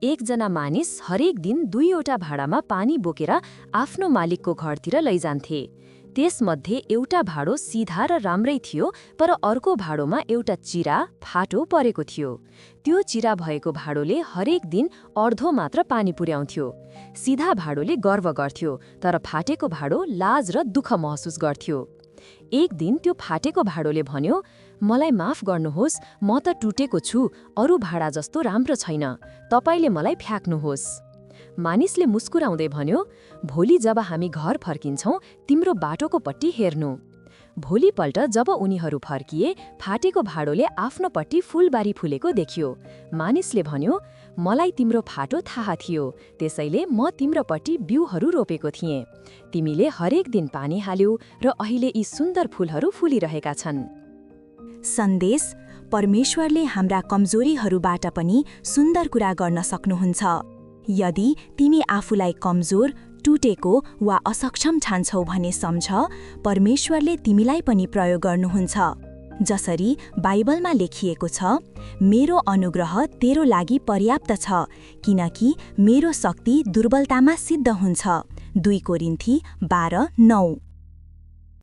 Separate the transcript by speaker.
Speaker 1: एकजना मानिस हरेक दिन 2वटा भाँडामा पानी बोकेर आफ्नो मालिकको घरतिर लैजान्थे। त्यसमध्ये एउटा भाँडो सिधा र राम्रै थियो, पर अर्को भाँडोमा एउटा चिरा फाटो परेको थियो। त्यो चिरा भएको भाँडोले हरेक दिन अर्धो मात्र पानी पुर्याउँथ्यो। सिधा भाँडोले गर्व गर्थ्यो, तर फाटेको भाँडो लाज र दुःख महसुस गर्थ्यो। एक दिन त्यो फाटेको भाँडोले भन्यो, मलाई माफ गर्नुहोस्, म त टुटेको छु, अरू भाँडा जस्तो राम्रो छैन, तपाईले मलाई फ्याक्नुहोस्। मानिसले मुस्कुराउँदै भन्यो, भोलि जब हामी घर फर्किन्छौँ तिम्रो बाटोको पट्टि हेर्नु। भोलिपल्ट जब उनीहरू फर्किए, फाटेको भाँडोले आफ्नो पट्टि फूलबारी फुलेको देखियो। मानिसले भन्यो, मलाई तिम्रो फाटो थाहा थियो, त्यसैले म तिम्रो पट्टि बिउहरू रोपेको थिएँ। तिमीले हरेक दिन पानी हाल्यौ र अहिले यी सुन्दर फूलहरू फुलिरहेका छन्।
Speaker 2: सन्देश: परमेश्वरले हाम्रा कमजोरीहरूबाट पनि सुन्दर कुरा गर्न सक्नुहुन्छ। यदि तिमी आफूलाई कमजोर, टुटेको वा असक्षम ठान्छौ भने सम्झ, परमेश्वरले तिमीलाई पनि प्रयोग गर्नुहुन्छ। जसरी बाइबलमा लेखिएको छ, मेरो अनुग्रह तेरो लागि पर्याप्त छ, किनकि मेरो शक्ति दुर्बलतामा सिद्ध हुन्छ। 2 कोरिन्थी 12:9।